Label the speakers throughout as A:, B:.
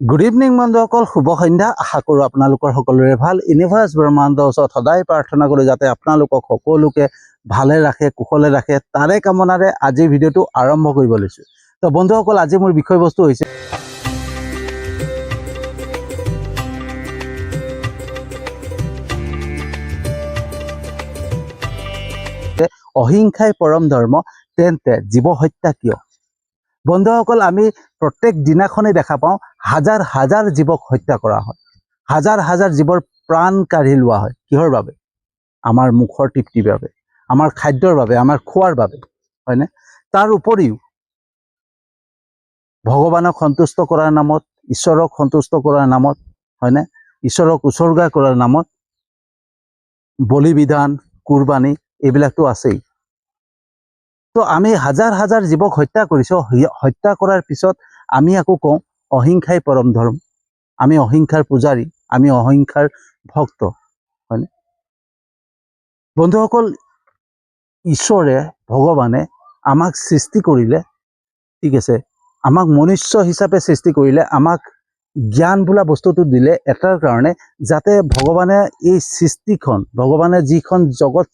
A: Good evening বন্ধুসকল, শুভ সন্ধ্যা। আশা কৰোঁ আপোনালোকৰ সকলোৰে ভাল। ইউনিভাৰ্ছ ব্ৰহ্মাণ্ডৰ ওচৰত সদায় প্ৰাৰ্থনা কৰোঁ যাতে আপোনালোকক সকলোকে ভালে ৰাখে, কুশলে ৰাখে। তাৰে কামনাৰে আজিৰ ভিডিঅ'টো আৰম্ভ কৰিব লৈছোঁ। তো বন্ধুসকল, আজি মোৰ বিষয়বস্তু হৈছে অহিংসাই পৰম ধৰ্ম, তেন্তে জীৱ হত্যা কিয়? বন্ধুসকল, আমি প্ৰত্যেক দিনাখনেই দেখা পাওঁ হাজাৰ হাজাৰ জীৱক হত্যা কৰা হয়, হাজাৰ হাজাৰ জীৱৰ প্ৰাণ কাঢ়ি লোৱা হয়। কিহৰ বাবে? আমাৰ মুখৰ তৃপ্তিৰ বাবে, আমাৰ খাদ্যৰ বাবে, আমাৰ খোৱাৰ বাবে, হয়নে? তাৰ উপৰিও ভগৱানক সন্তুষ্ট কৰাৰ নামত, ঈশ্বৰক সন্তুষ্ট কৰাৰ নামত, হয়নে, ঈশ্বৰক উৎসৰ্গা কৰাৰ নামত বলি বিধান, কুৰবানী এইবিলাকতো আছেই। তো আমি হাজাৰ হাজাৰ জীৱক হত্যা কৰিছোঁ। হত্যা কৰাৰ পিছত আমি আকৌ কওঁ অহিংসাই পৰম ধৰ্ম, আমি অহিংসাৰ পূজাৰী, আমি অহিংসাৰ ভক্ত, হয়নে? বন্ধুসকল, ঈশ্বৰে, ভগৱানে আমাক সৃষ্টি কৰিলে, ঠিক আছে, আমাক মনুষ্য হিচাপে সৃষ্টি কৰিলে, আমাক জ্ঞান বোলা বস্তুটো দিলে এটাৰ কাৰণে, যাতে ভগৱানে এই সৃষ্টিখন, ভগৱানে যিখন জগত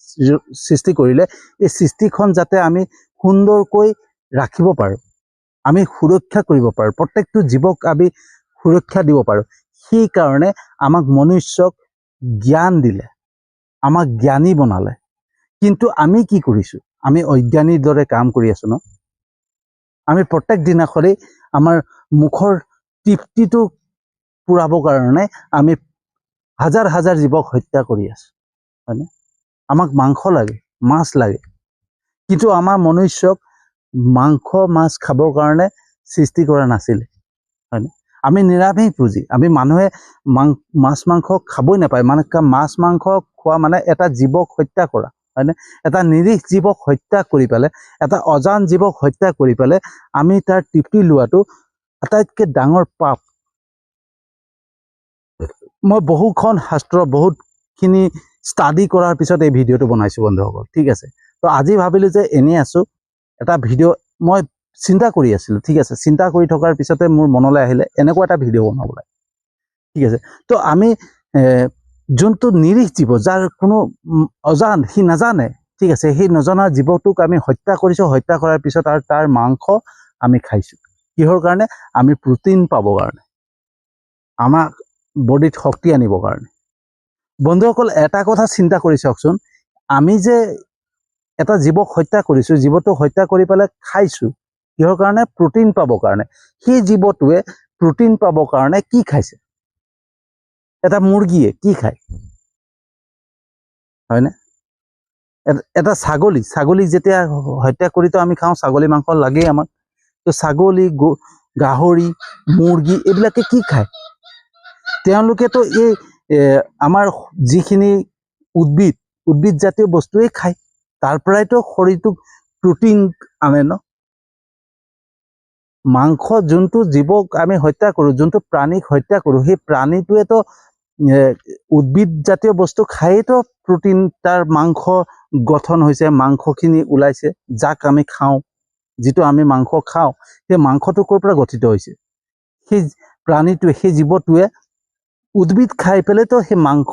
A: সৃষ্টি কৰিলে, এই সৃষ্টিখন যাতে আমি সুন্দৰকৈ ৰাখিব পাৰোঁ, আমি সুৰক্ষা কৰিব পাৰোঁ, প্ৰত্যেকটো জীৱক আমি সুৰক্ষা দিব পাৰোঁ। সেইকাৰণে আমাক মনুষ্যক জ্ঞান দিলে, আমাক জ্ঞানী বনালে। কিন্তু আমি কি কৰিছোঁ? আমি অজ্ঞানীৰ দৰে কাম কৰি আছোঁ ন? আমি প্ৰত্যেক দিনাখনেই আমাৰ মুখৰ তৃপ্তিটো পূৰাবৰ কাৰণে আমি হাজাৰ হাজাৰ জীৱক হত্যা কৰি আছোঁ, হয়নে? আমাক মাংস লাগে, মাছ লাগে, কিন্তু আমাৰ মনুষ্যক মাংস মাছ খাবৰ কাৰণে সৃষ্টি কৰা নাছিলে, হয়নে? আমি নিৰামিষ ভোজী, আমি মানুহে মাছ মাংস খাবই নাপায়। মানে মাছ মাংস খোৱা মানে এটা জীৱক হত্যা কৰা, হয়নে? এটা নিৰীহ জীৱক হত্যা কৰি পেলাই, এটা অজান জীৱক হত্যা কৰি পেলাই আমি তাৰ তৃপ্তি লোৱাটো আটাইতকৈ ডাঙৰ পাপ। মই বহুখন শাস্ত্ৰ, বহুতখিনি ষ্টাডি কৰাৰ পিছত এই ভিডিঅ'টো বনাইছোঁ বন্ধুসকল, ঠিক আছে? তো আজি ভাবিলোঁ যে এনেই আছোঁ, এটা ভিডিঅ' মই চিন্তা কৰি আছিলোঁ, ঠিক আছে? চিন্তা কৰি থকাৰ পিছতে মোৰ মনলৈ আহিলে এনেকুৱা এটা ভিডিঅ' বনাবলৈ, ঠিক আছে? তো আমি যোনটো নিৰীহ জীৱ, যাৰ কোনো অজান, সি নাজানে, ঠিক আছে, সেই নজনা জীৱটোক আমি হত্যা কৰিছোঁ। হত্যা কৰাৰ পিছত আৰু তাৰ মাংস আমি খাইছোঁ। কিহৰ কাৰণে? আমি প্ৰটিন পাবৰ কাৰণে, আমাক বডিত শক্তি আনিবৰ কাৰণে। বন্ধুসকল, এটা কথা চিন্তা কৰি চাওকচোন, আমি যে এটা জীৱক হত্যা কৰিছোঁ, জীৱটো হত্যা কৰি পেলাই খাইছোঁ, কিহৰ কাৰণে? প্ৰটিন পাবৰ কাৰণে। সেই জীৱটোৱে প্ৰটিন পাবৰ কাৰণে কি খাইছে? এটা মুৰ্গীয়ে কি খায়, হয়নে? এটা ছাগলী যেতিয়া হত্যা কৰিতো আমি খাওঁ, ছাগলী মাংস লাগেই আমাক। তো ছাগলী, গাহৰি, মুৰ্গী এইবিলাকে কি খায়? তেওঁলোকেতো এই আমাৰ যিখিনি উদ্ভিদ জাতীয় বস্তুৱেই খায়, তাৰ পৰাইতো শৰীৰটোক প্ৰটিন আনে ন? মাংস যোনটো জীৱক আমি হত্যা কৰোঁ, যোনটো প্ৰাণীক হত্যা কৰোঁ, সেই প্ৰাণীটোৱেতো উদ্ভিদ জাতীয় বস্তু খায়েইতো প্ৰটিন, তাৰ মাংস গঠন হৈছে, মাংসখিনি ওলাইছে, যাক আমি খাওঁ। যিটো আমি মাংস খাওঁ, সেই মাংসটো ক'ৰ পৰা গঠিত হৈছে? সেই প্ৰাণীটোৱে, সেই জীৱটোৱে উদ্ভিদ খাই পেলাইতো সেই মাংস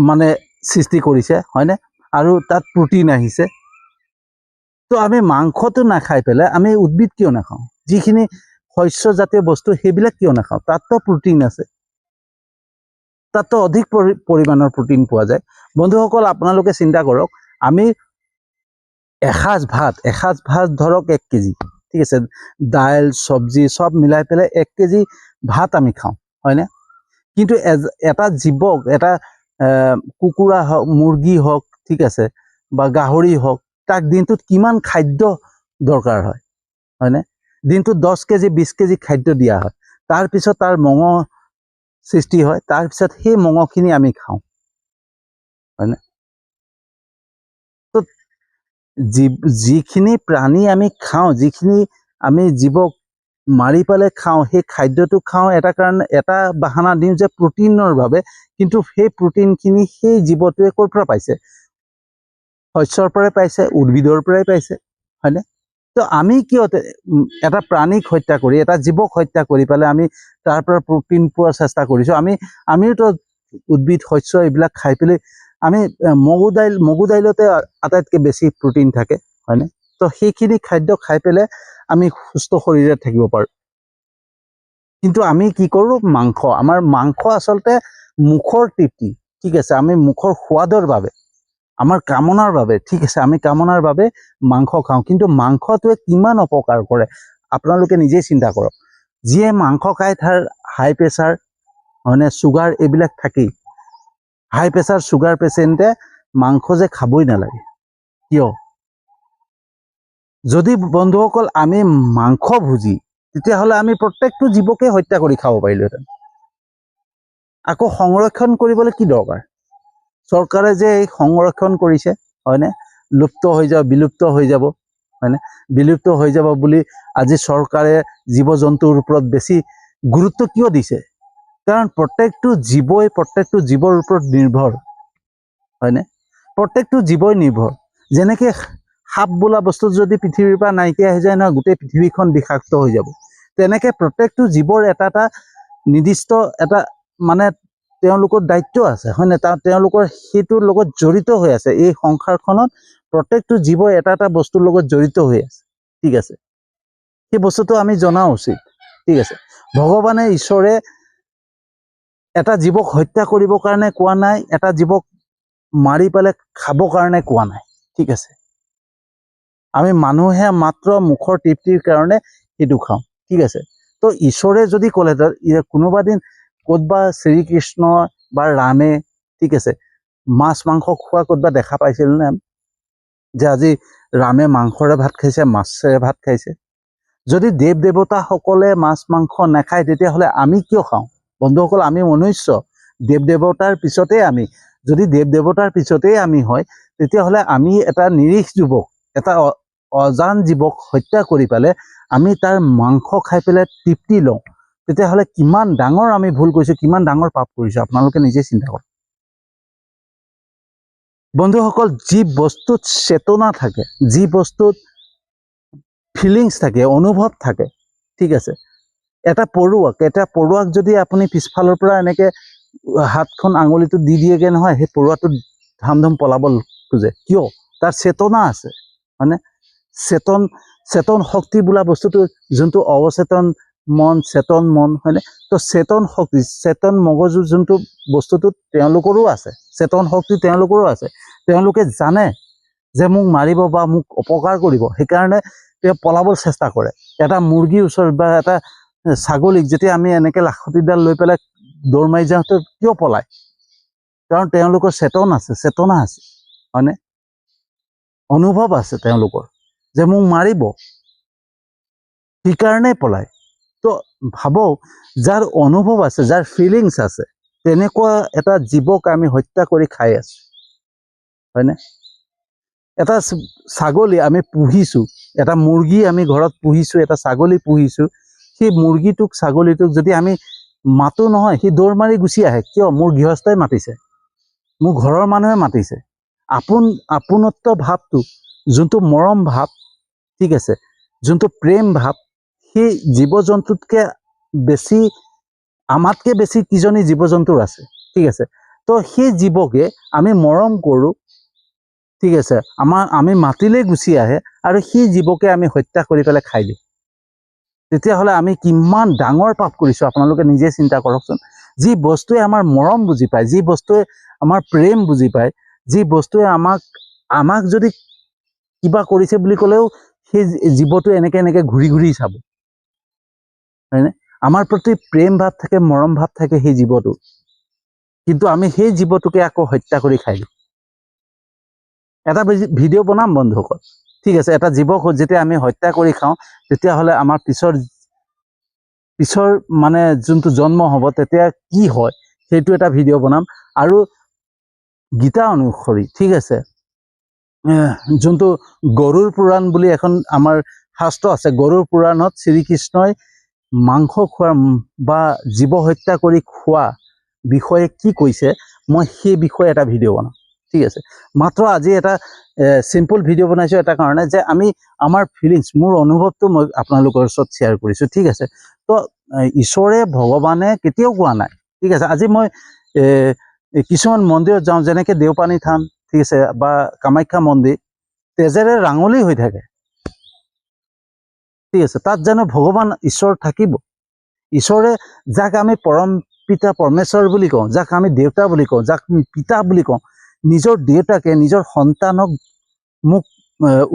A: মানে সৃষ্টি কৰিছে, হয়নে? আৰু তাত প্ৰটিন আহিছে। তো আমি মাংসটো নাখাই পেলাই আমি উদ্ভিদ কিয় নাখাওঁ? যিখিনি শস্য জাতীয় বস্তু, সেইবিলাক কিয় নাখাওঁ? তাততো প্ৰটিন আছে, তাততো অধিক পৰিমাণৰ প্ৰটিন পোৱা যায়। বন্ধুসকল, আপোনালোকে চিন্তা কৰক, আমি এসাঁজ ভাত ধৰক 1 কেজি, ঠিক আছে, দাইল চব্জি চব মিলাই পেলাই 1 কেজি ভাত আমি খাওঁ, হয়নে? কিন্তু এটা জীৱক, এটা কুকুৰা হওক, মুৰ্গী হওক, ঠিক আছে, বা গাহৰি হওক, তাক দিনটোত কিমান খাদ্য দৰকাৰ হয়, হয়নে? দিনটোত 10 কেজি 20 কেজি খাদ্য দিয়া হয়। তাৰপিছত তাৰ মঙহ সৃষ্টি হয়, তাৰপিছত সেই মঙহখিনি আমি খাওঁ, হয়নে? তো যিখিনি প্ৰাণী আমি খাওঁ, যিখিনি আমি জীৱক মাৰি পেলাই খাওঁ, সেই খাদ্যটো খাওঁ এটা কাৰণে, এটা বাহানা দিওঁ যে প্ৰটিনৰ বাবে। কিন্তু সেই প্ৰটিনখিনি সেই জীৱটোৱে ক'ৰ পৰা পাইছে? শস্যৰ পৰাই পাইছে, উদ্ভিদৰ পৰাই পাইছে, হয়নে? তো আমি কিয় এটা প্ৰাণীক হত্যা কৰি এটা জীৱক হত্যা কৰি পেলাই আমি তাৰ পৰা প্ৰটিন পোৱাৰ চেষ্টা কৰিছোঁ। আমিওতো উদ্ভিদ শস্য এইবিলাক খাই পেলাই আমি মগু দাইলতে আটাইতকৈ বেছি প্ৰটিন থাকে, হয়নে? তো সেইখিনি খাদ্য খাই পেলাই আমি সুস্থ শৰীৰে থাকিব পাৰোঁ। কিন্তু আমি কি কৰোঁ, আমাৰ মাংস আচলতে মুখৰ তৃপ্তি, ঠিক আছে, আমি মুখৰ সোৱাদৰ বাবে, আমাৰ কামনাৰ বাবে, ঠিক আছে, আমি কামনাৰ বাবে মাংস খাওঁ। কিন্তু মাংসটোৱে কিমান অপকাৰ কৰে আপোনালোকে নিজেই চিন্তা কৰক। যিয়ে মাংস খায় তাৰ হাই প্ৰেছাৰ, হয়নে, চুগাৰ এইবিলাক থাকেই। হাই প্ৰেছাৰ চুগাৰ পেচেণ্টে মাংস যে খাবই নালাগে। কিয়? যদি বন্ধুসকল আমি মাংস ভুজি, তেতিয়াহ'লে আমি প্ৰত্যেকটো জীৱকে হত্যা কৰি খাব পাৰিলোহেঁতেন। আকৌ সংৰক্ষণ কৰিবলৈ কি দৰকাৰ? চৰকাৰে যে এই সংৰক্ষণ কৰিছে, হয়নে, বিলুপ্ত হৈ যাব, হয়নে, বিলুপ্ত হৈ যাব বুলি আজি চৰকাৰে জীৱ জন্তুৰ ওপৰত বেছি গুৰুত্ব কিয় দিছে? কাৰণ প্ৰত্যেকটো জীৱৰ ওপৰত নিৰ্ভৰ, হয়নে, প্ৰত্যেকটো জীৱই নিৰ্ভৰ। যেনেকৈ সাপ বোলা বস্তু যদি পৃথিৱীৰ পৰা নাইকিয়া হৈ যায় নহয়, গোটেই পৃথিৱীখন বিষাক্ত হৈ যাব। তেনেকৈ প্ৰত্যেকটো জীৱৰ এটা নিৰ্দিষ্ট এটা মানে তেওঁলোকৰ দায়িত্ব আছে, হয়নে, তেওঁলোকৰ সেইটোৰ লগত জড়িত হৈ আছে। এই সংসাৰখনত প্ৰত্যেকটো জীৱই এটা বস্তুৰ লগত জড়িত হৈ আছে, ঠিক আছে। সেই বস্তুটো আমি জনা উচিত, ঠিক আছে। ভগৱানে ঈশ্বৰে এটা জীৱক হত্যা কৰিবৰ কাৰণে কোৱা নাই, এটা জীৱক মাৰি পেলাই খাবৰ কাৰণে কোৱা নাই, ঠিক আছে। আমি মানুহে মাত্ৰ মুখৰ তৃপ্তিৰ কাৰণে সেইটো খাওঁ, ঠিক আছে। তো ঈশ্বৰে যদি ক'লে, কোনোবা দিন ক'তবা শ্ৰীকৃষ্ণ বা ৰামে, ঠিক আছে, মাছ মাংস খোৱা ক'তবা দেখা পাইছিল নে? যে আজি ৰামে মাংসৰে ভাত খাইছে, মাছেৰে ভাত খাইছে? যদি দেৱ দেৱতাসকলে মাছ মাংস নাখায়, তেতিয়াহ'লে আমি কিয় খাওঁ? বন্ধুসকল, আমি মনুষ্য, দেৱ দেৱতাৰ পিছতেই আমি, যদি দেৱ দেৱতাৰ পিছতেই আমি হয়, তেতিয়াহ'লে আমি এটা নিৰীহ যুৱক, এটা অজান জীৱক হত্যা কৰি পেলাই আমি তাৰ মাংস খাই পেলাই তৃপ্তি লওঁ। তেতিয়াহ'লে কিমান ডাঙৰ আমি ভুল কৰিছোঁ, কিমান ডাঙৰ পাপ কৰিছোঁ, আপোনালোকে নিজে চিন্তা কৰক। বন্ধুসকল, যি বস্তুত চেতনা থাকে, যি বস্তুত ফিলিংছ থাকে, অনুভৱ থাকে, ঠিক আছে, এটা পৰুৱাক যদি আপুনি পিছফালৰ পৰা এনেকৈ হাতখন আঙুলিটো দি দিয়েগৈ নহয়, সেই পৰুৱাটো ধাম পলাব খোজে। কিয়? তাৰ চেতনা আছে, হয়নে? চেতন শক্তি বোলা বস্তুটো, যোনটো অৱচেতন মন, চেতন মন, হয়নে? তো চেতন শক্তি, চেতন মগজু যোনটো বস্তুটোত তেওঁলোকৰো আছে, চেতন শক্তি তেওঁলোকৰো আছে। তেওঁলোকে জানে যে মোক মাৰিব বা মোক অপকাৰ কৰিব, সেইকাৰণে তেওঁ পলাবলৈ চেষ্টা কৰে। এটা মুৰ্গীৰ ওচৰত বা এটা ছাগলীক যেতিয়া আমি এনেকৈ লাখুটিডাল লৈ পেলাই দৌৰ মাৰি যাওঁতে কিয় পলায়? কাৰণ তেওঁলোকৰ চেতনা আছে, হয়নে? অনুভৱ আছে তেওঁলোকৰ যে মোক মাৰিব, সেইকাৰণে পলায়। তো ভাবক, যাৰ অনুভৱ আছে, যাৰ ফিলিংছ আছে, তেনেকুৱা এটা জীৱক আমি হত্যা কৰি খাই আছোঁ, হয়নে? এটা ছাগলী আমি পুহিছোঁ, এটা মুৰ্গী আমি ঘৰত পুহিছোঁ, এটা ছাগলী পুহিছোঁ। সেই মুৰ্গীটোক, ছাগলীটোক যদি আমি মাতো নহয়, সি দৌৰ মাৰি গুচি আহে। কিয়? মোৰ গৃহস্থই মাতিছে, মোৰ ঘৰৰ মানুহে মাতিছে। আপোনত্ব ভাৱটো, যোনটো মৰম ভাৱ, ঠিক আছে, যোনটো প্ৰেম ভাৱ, সেই জীৱ জন্তুতকৈ বেছি, আমাতকৈ বেছি কিজনী জীৱ জন্তুৰ আছে, ঠিক আছে। তো সেই জীৱকে আমি মৰম কৰোঁ, ঠিক আছে, আমি মাতিলেই গুচি আহে, আৰু সেই জীৱকে আমি হত্যা কৰি পেলাই খাই দিওঁ। তেতিয়াহ'লে আমি কিমান ডাঙৰ পাপ কৰিছোঁ, আপোনালোকে নিজে চিন্তা কৰকচোন। যি বস্তুৱে আমাৰ মৰম বুজি পায়, যি বস্তুৱে আমাৰ প্ৰেম বুজি পায়, যি বস্তুৱে আমাক যদি কিবা কৰিছে বুলি ক'লেও সেই জীৱটো এনেকৈ ঘূৰি চাব, হয়নে? আমাৰ প্ৰতি প্ৰেম ভাৱ থাকে, মৰম ভাৱ থাকে সেই জীৱটো, কিন্তু আমি সেই জীৱটোকে আকৌ হত্যা কৰি খাই দিওঁ। এটা ভিডিঅ' বনাম বন্ধুসকল, ঠিক আছে। এটা জীৱক যেতিয়া আমি হত্যা কৰি খাওঁ, তেতিয়াহ'লে আমাৰ পিছৰ মানে যোনটো জন্ম হ'ব, তেতিয়া কি হয়, সেইটো এটা ভিডিঅ' বনাম। আৰু গীতা অনুসৰি, ঠিক আছে, যোনটো গৰুড় পুৰাণ বুলি এখন আমাৰ শাস্ত্ৰ আছে, গৰুড় পুৰাণত শ্ৰীকৃষ্ণই মাংস খোৱা বা জীৱ হত্যা কৰি খোৱা বিষয়ে কি কৈছে, মই সেই বিষয়ে এটা ভিডিঅ' বনাম, ঠিক আছে। মাত্ৰ আজি এটা চিম্পল ভিডিঅ' বনাইছোঁ এটা কাৰণে যে আমি আমাৰ ফিলিংছ, মোৰ অনুভৱটো মই আপোনালোকৰ ওচৰত শ্বেয়াৰ কৰিছোঁ, ঠিক আছে। তো ঈশ্বৰে ভগৱানে কেতিয়াও কোৱা নাই, ঠিক আছে। আজি মই কিছুমান মন্দিৰত যাওঁ, যেনেকৈ দেওপানী থান, ঠিক আছে, বা কামাখ্যা মন্দিৰ, তেজেৰে ৰাঙলী হৈ থাকে, ঠিক আছে। তাত জানো ভগৱান ঈশ্বৰ থাকিব? ঈশ্বৰে যাক আমি পৰম পিতা পৰমেশ্বৰ বুলি কওঁ, যাক আমি দেউতা বুলি কওঁ, যাক পিতা বুলি কওঁ, নিজৰ দেউতাকে নিজৰ সন্তানক মোক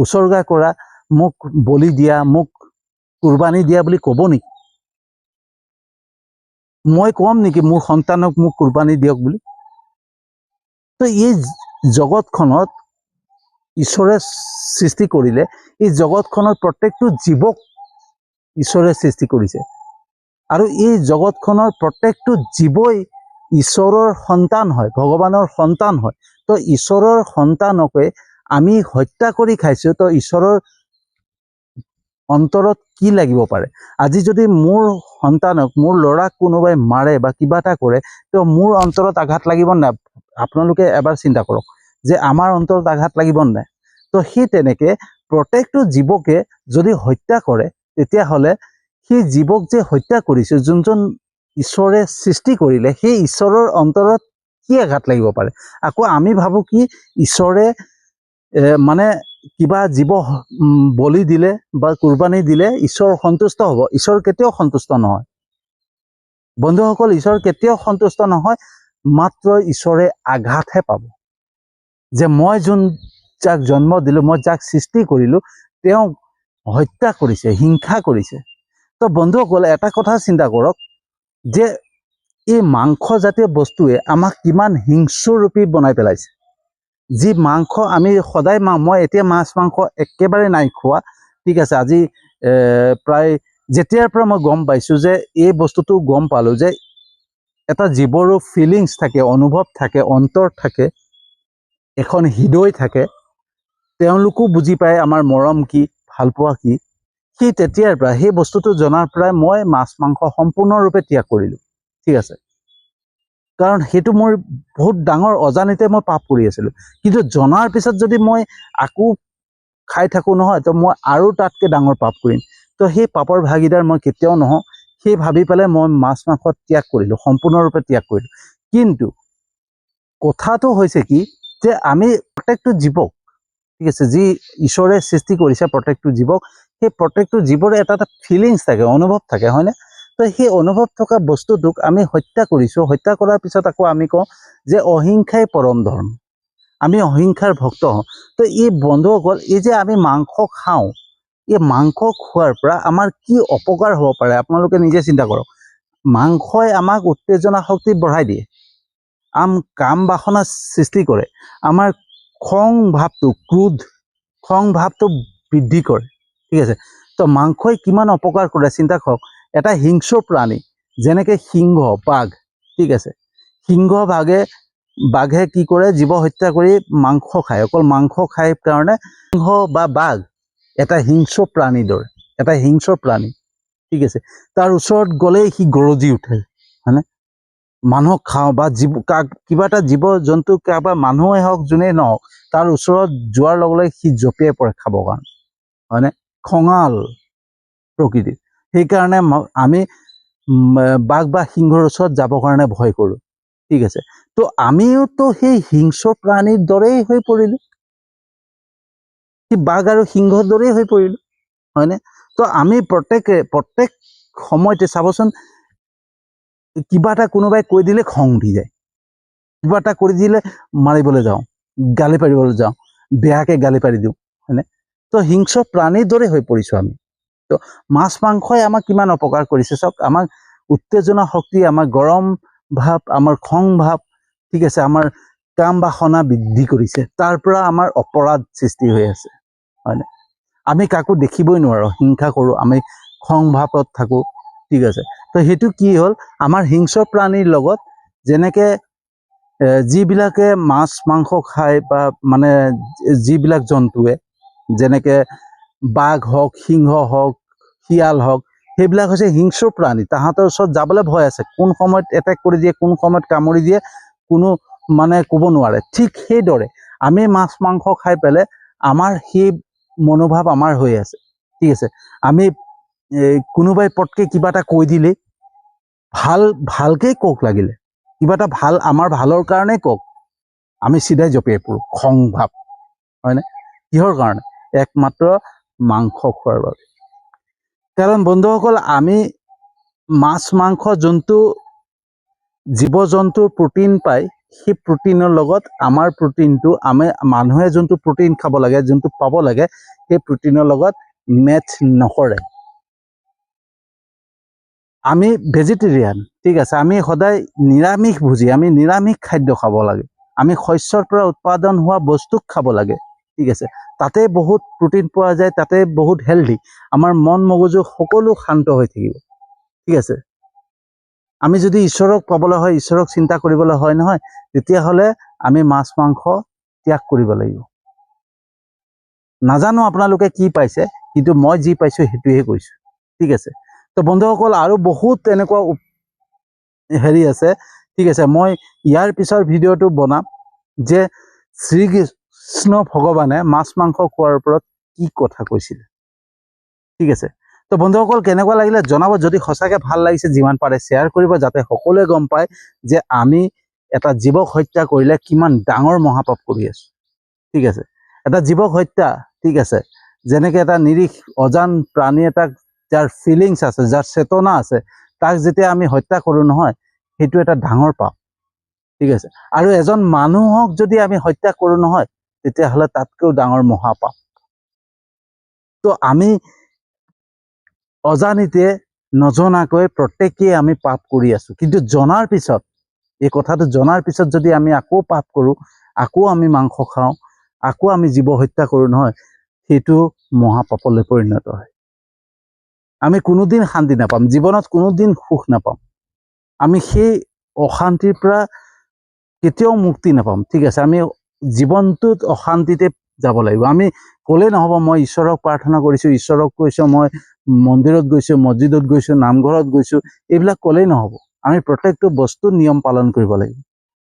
A: উচৰ্গা কৰা, মোক বলি দিয়া, মোক কুৰবানী দিয়া বুলি ক'ব নেকি? মই ক'ম নেকি মোৰ সন্তানক মোক কুৰবানী দিয়ক বুলি? তো এই জগতখনত ঈশ্বৰে সৃষ্টি কৰিলে, এই জগতখনৰ প্ৰত্যেকটো জীৱক ঈশ্বৰে সৃষ্টি কৰিছে, আৰু এই জগতখনৰ প্ৰত্যেকটো জীৱই ঈশ্বৰৰ সন্তান হয়, ভগৱানৰ সন্তান হয়। তো ঈশ্বৰৰ সন্তানকে আমি হত্যা কৰি খাইছোঁ, তো ঈশ্বৰৰ অন্তৰত কি লাগিব পাৰে? আজি যদি মোৰ সন্তানক, মোৰ ল'ৰাক কোনোবাই মাৰে বা কিবা এটা কৰে, তো মোৰ অন্তৰত আঘাত লাগিব নাই? আপোনালোকে এবাৰ চিন্তা কৰক যে আমাৰ অন্তৰত আঘাত লাগিব নাই? তো সেই তেনেকৈ প্ৰত্যেকটো জীৱকে যদি হত্যা কৰে, তেতিয়াহ'লে সেই জীৱক যে হত্যা কৰিছে, যোনজন ঈশ্বৰে সৃষ্টি কৰিলে, সেই ঈশ্বৰৰ অন্তৰত কি আঘাত লাগিব পাৰে? আকৌ আমি ভাবোঁ কি ঈশ্বৰে মানে কিবা জীৱ বলি দিলে বা কুৰবানী দিলে ঈশ্বৰ সন্তুষ্ট হ'ব। ঈশ্বৰ কেতিয়াও সন্তুষ্ট নহয় বন্ধুসকল, ঈশ্বৰ কেতিয়াও সন্তুষ্ট নহয়। মাত্ৰ ঈশ্বৰে আঘাতহে পাব যে মই যোন যাক জন্ম দিলোঁ, মই যাক সৃষ্টি কৰিলোঁ, তেওঁক হত্যা কৰিছে, হিংসা কৰিছে। তো বন্ধুসকল, এটা কথা চিন্তা কৰক যে এই মাংসজাতীয় বস্তুৱে আমাক কিমান হিংস্ৰৰূপী বনাই পেলাইছে। যি মাংস আমি সদায় মই এতিয়া মাছ মাংস একেবাৰে নাই খোৱা, ঠিক আছে। আজি প্ৰায় যেতিয়াৰ পৰা মই গম পাইছোঁ যে এই বস্তুটো গম পালোঁ যে এটা জীৱৰো ফিলিংছ থাকে, অনুভৱ থাকে, অন্তৰ থাকে, এখন হৃদয় থাকে, তেওঁলোকো বুজি পায় আমাৰ মৰম কি, ভালপোৱা কি। সেই তেতিয়াৰ পৰা, সেই বস্তুটো জনাৰ পৰাই মই মাছ মাংস সম্পূৰ্ণৰূপে ত্যাগ কৰিলোঁ, ঠিক আছে। কাৰণ সেইটো মোৰ বহুত ডাঙৰ অজানিতে মই পাপ কৰি আছিলোঁ। কিন্তু জনাৰ পিছত যদি মই আকৌ খাই থাকোঁ নহয়, তো মই আৰু তাতকৈ ডাঙৰ পাপ কৰিম। তো সেই পাপৰ ভাগিদাৰ মই কেতিয়াও নহওঁ, সেই ভাবি পেলাই মই মাছ মাংস ত্যাগ কৰিলোঁ, সম্পূৰ্ণৰূপে ত্যাগ কৰিলোঁ। কিন্তু কথাটো হৈছে কি যে আমি প্ৰত্যেকটো জীৱক, ঠিক আছে, যি ঈশ্বৰে সৃষ্টি কৰিছে প্ৰত্যেকটো জীৱক, সেই প্ৰত্যেকটো জীৱৰে এটা এটা ফিলিংছ থাকে, অনুভৱ থাকে, হয়নে? তো সেই অনুভৱ থকা বস্তুটোক আমি হত্যা কৰিছোঁ। হত্যা কৰাৰ পিছত আকৌ আমি কওঁ যে অহিংসাই পৰম ধৰ্ম, আমি অহিংসাৰ ভক্ত হওঁ। তো এই বন্ধুসকল, এই যে আমি মাংস খাওঁ, এই মাংস খোৱাৰ পৰা আমাৰ কি অপকাৰ হ'ব পাৰে আপোনালোকে নিজে চিন্তা কৰক। মাংসই আমাক উত্তেজনা শক্তি বঢ়াই দিয়ে, কাম বাসনা সৃষ্টি কৰে, আমাৰ খং ভাৱটো, খং ভাৱটো বৃদ্ধি কৰে, ঠিক আছে। তো মাংসই কিমান অপকাৰ কৰে চিন্তা কৰক। এটা হিংস্ৰ প্ৰাণী যেনেকৈ সিংহ, বাঘ, ঠিক আছে, সিংহ বাঘে কি কৰে? জীৱ হত্যা কৰি মাংস খায়। অকল মাংস খায় কাৰণে সিংহ বা বাঘ এটা হিংস্ৰ প্ৰাণীৰ দৰে, এটা হিংস্ৰ প্ৰাণী, ঠিক আছে। তাৰ ওচৰত গ'লেই সি গৰজি উঠে, হয়নে? মানুহক খাওঁ বা কিবা এটা জীৱ জন্তু, কাৰোবাৰ মানুহেই হওক, যোনেই নহওক, তাৰ ওচৰত যোৱাৰ লগে লগে সি জঁপিয়াই পৰে খাবৰ কাৰণে, হয়নে? খঙাল প্ৰকৃতিৰ। সেইকাৰণে আমি বাঘ বা সিংহৰ ওচৰত যাবৰ কাৰণে ভয় কৰোঁ, ঠিক আছে। তো আমিওতো সেই হিংস্ৰ প্ৰাণীৰ দৰেই হৈ পৰিলোঁ, সেই বাঘ আৰু সিংহৰ দৰেই হৈ পৰিলোঁ, হয়নে? তো আমি প্ৰত্যেক সময়তে চাবচোন, কিবা এটা কোনোবাই কৈ দিলে খং উঠি যায়, কিবা এটা কৰি দিলে মাৰিবলৈ যাওঁ, গালি পাৰিবলৈ যাওঁ, বেয়াকৈ গালি পাৰি দিওঁ, হয়নে? তো হিংস্ৰ প্ৰাণীৰ দৰে হৈ পৰিছোঁ আমি। তো মাছ মাংসই আমাক কিমান অপকাৰ কৰিছে চাওক। আমাক উত্তেজনা শক্তি, আমাৰ গৰম ভাৱ, আমাৰ খং ভাৱ, ঠিক আছে, আমাৰ কাম বাসনা বৃদ্ধি কৰিছে। তাৰ পৰা আমাৰ অপৰাধ সৃষ্টি হৈ আছে, হয়নে? আমি কাকো দেখিবই নোৱাৰোঁ, হিংসা কৰোঁ, আমি খং ভাৱত থাকোঁ, ঠিক আছে। তো সেইটো কি হ'ল? আমাৰ হিংস্ৰ প্ৰাণীৰ লগত যেনেকৈ যিবিলাকে মাছ মাংস খায়, বা মানে যিবিলাক জন্তুৱে, যেনেকৈ বাঘ হওক, সিংহ হওক, শিয়াল হওক, সেইবিলাক হৈছে হিংস্ৰ প্ৰাণী। তাহাঁতৰ ওচৰত যাবলৈ ভয় আছে, কোন সময়ত এটেক কৰি দিয়ে, কোন সময়ত কামুৰি দিয়ে, কোনো মানে ক'ব নোৱাৰে। ঠিক সেইদৰে আমি মাছ মাংস খাই পেলাই আমাৰ সেই মনোভাৱ আমাৰ হৈ আছে, ঠিক আছে। আমি কোনোবাই পটকে কিবা এটা কৈ দিলেই ভালকেই কওক, লাগিলে কিবা এটা ভাল আমাৰ ভালৰ কাৰণে কওক, আমি চিধাই জঁপিয়াই পৰোঁ খং ভাৱ, হয়নে? কিহৰ কাৰণে? একমাত্ৰ মাংস খোৱাৰ বাবে। কাৰণ বন্ধুসকল, আমি মাছ মাংস যোনটো জীৱ জন্তুৰ প্ৰটিন পায়, সেই প্ৰটিনৰ লগত আমাৰ প্ৰটিনটো আমি মানুহে যোনটো প্ৰটিন খাব লাগে, যোনটো পাব লাগে, সেই প্ৰটিনৰ লগত মেটচ নকৰে। আমি ভেজিটেৰিয়ান, ঠিক আছে, আমি সদায় নিৰামিষ ভোজী, আমি নিৰামিষ খাদ্য খাব লাগে, আমি শস্যৰ পৰা উৎপাদন হোৱা বস্তুক খাব লাগে, ঠিক আছে। তাতে বহুত প্ৰটিন পোৱা যায়, তাতে বহুত হেল্ডি, আমাৰ মন মগজু সকলো শান্ত হৈ থাকিব, ঠিক আছে। আমি যদি ঈশ্বৰক পাবলৈ হয়, ঈশ্বৰক চিন্তা কৰিবলৈ হয় নহয়, তেতিয়াহ'লে আমি মাছ মাংস ত্যাগ কৰিব লাগিব। নাজানো আপোনালোকে কি পাইছে, কিন্তু মই যি পাইছোঁ সেইটোহে কৈছোঁ, ঠিক আছে। তো বন্ধুসকল, আৰু বহুত এনেকুৱা হেৰি আছে, ঠিক আছে। মই ইয়াৰ পিছৰ ভিডিঅ'টো বনাম যে শ্ৰীকৃষ্ণ ভগৱানে মাছ মাংস খোৱাৰ ওপৰত কি কথা কৈছিলে, ঠিক আছে। তো বন্ধুসকল, কেনেকুৱা লাগিলে জনাব। যদি সঁচাকৈ ভাল লাগিছে, যিমান পাৰে শ্বেয়াৰ কৰিব, যাতে সকলোৱে গম পায় যে আমি এটা জীৱক হত্যা কৰিলে কিমান ডাঙৰ মহাপাপ কৰি আছোঁ, ঠিক আছে। এটা জীৱক হত্যা, ঠিক আছে, যেনেকৈ এটা নিৰীহ অজান প্ৰাণী এটাক, যাৰ ফিলিংছ আছে, যাৰ চেতনা আছে, তাক যেতিয়া আমি হত্যা কৰোঁ নহয়, সেইটো এটা ডাঙৰ পাপ, ঠিক আছে। আৰু এজন মানুহক যদি আমি হত্যা কৰোঁ নহয়, তেতিয়াহ'লে তাতকৈও ডাঙৰ মহাপাপ। তো আমি অজানিতে নজনাকৈ প্ৰত্যেকেই আমি পাপ কৰি আছোঁ, কিন্তু জনাৰ পিছত, এই কথাটো জনাৰ পিছত যদি আমি আকৌ পাপ কৰোঁ, আকৌ আমি মাংস খাওঁ, আকৌ আমি জীৱ হত্যা কৰোঁ নহয়, সেইটো মহাপাপলৈ পৰিণত হয়। আমি কোনোদিন শান্তি নাপাম, জীৱনত কোনোদিন সুখ নাপাম, আমি সেই অশান্তিৰ পৰা কেতিয়াও মুক্তি নাপাম, ঠিক আছে। আমি জীৱনটোত অশান্তিতে যাব লাগিব। আমি ক'লেই নহ'ব মই ঈশ্বৰক প্ৰাৰ্থনা কৰিছোঁ, ঈশ্বৰক কৈছোঁ, মই মন্দিৰত গৈছোঁ, মছজিদত গৈছোঁ, নামঘৰত গৈছোঁ, এইবিলাক ক'লেই নহ'ব। আমি প্ৰত্যেকটো বস্তুৰ নিয়ম পালন কৰিব লাগিব,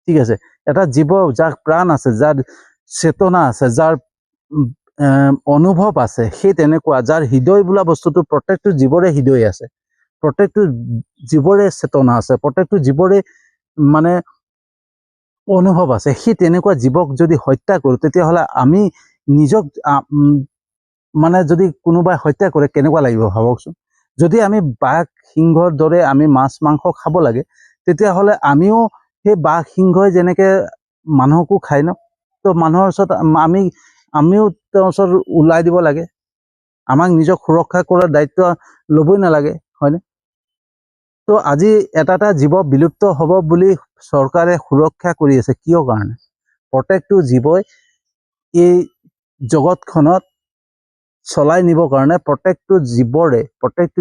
A: ঠিক আছে। এটা জীৱ, যাৰ প্ৰাণ আছে, যাৰ চেতনা আছে, যাৰ অনুভৱ আছে, সেই তেনেকুৱা যাৰ হৃদয় বোলা বস্তুটো, প্ৰত্যেকটো জীৱৰে হৃদয় আছে, প্ৰত্যেকটো জীৱৰে চেতনা আছে, প্ৰত্যেকটো জীৱৰে মানে অনুভৱ আছে, সেই তেনেকুৱা জীৱক যদি হত্যা কৰোঁ, তেতিয়াহ'লে আমি নিজক মানে যদি কোনোবাই হত্যা কৰে, কেনেকুৱা লাগিব ভাবকচোন। যদি আমি বাঘ সিংহৰ দৰে আমি মাছ মাংস খাব লাগে, তেতিয়াহ'লে আমিও সেই বাঘ সিংহই যেনেকৈ মানুহকো খাই ন, তো মানুহৰ ওচৰত আমিও তেওঁৰ ওচৰত ওলাই দিব লাগে, আমাক নিজক সুৰক্ষা কৰাৰ দায়িত্ব ল'বই নালাগে, হয়নে? তো আজি এটা জীৱ বিলুপ্ত হ'ব বুলি চৰকাৰে সুৰক্ষা কৰি আছে, কিয় কাৰণে? প্ৰত্যেকটো জীৱই এই জগতখনত চলাই নিবৰ কাৰণে প্ৰত্যেকটো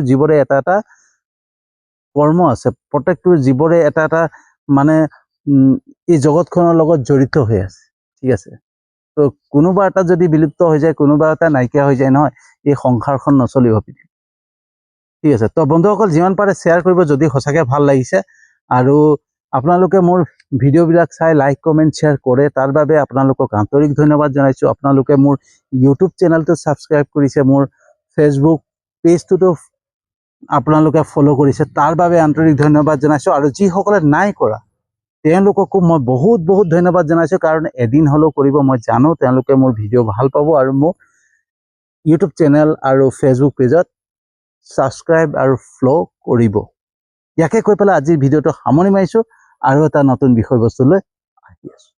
A: জীৱৰে এটা এটা কৰ্ম আছে, প্ৰত্যেকটো জীৱৰে এটা এটা মানে এই জগতখনৰ লগত জড়িত হৈ আছে, ঠিক আছে। তো কোনোবা এটা যদি বিলুপ্ত হৈ যায়, কোনোবা এটা নাইকিয়া হৈ যায় নহয়, এই সংসাৰখন নচলিব, ঠিক আছে। তো বন্ধুসকল, যিমান পাৰে শ্বেয়াৰ কৰিব যদি সঁচাকৈ ভাল লাগিছে, আৰু আপোনালোকে মোৰ ভিডিঅ'বিলাক চাই লাইক কমেণ্ট শ্বেয়াৰ কৰে, তাৰ বাবে আপোনালোকক আন্তৰিক ধন্যবাদ জনাইছোঁ। আপোনালোকে মোৰ ইউটিউব চেনেলটো ছাবস্ক্ৰাইব কৰিছে, মোৰ ফেচবুক পেজটোতো আপোনালোকে ফ'ল' কৰিছে, তাৰ বাবে আন্তৰিক ধন্যবাদ জনাইছোঁ। আৰু যিসকলে নাই কৰা, তেওঁলোককো মই বহুত বহুত ধন্যবাদ জনাইছোঁ, কাৰণ এদিন হ'লেও কৰিব, মই জানো তেওঁলোকে মোৰ ভিডিঅ' ভাল পাব, আৰু মোক ইউটিউব চেনেল আৰু ফেচবুক পেজত ছাবস্ক্ৰাইব আৰু ফ'ল' কৰিব। ইয়াকে কৈ পেলাই আজিৰ ভিডিঅ'টো সামৰণি মাৰিছোঁ, আৰু এটা নতুন বিষয়বস্তুলৈ আহি আছোঁ।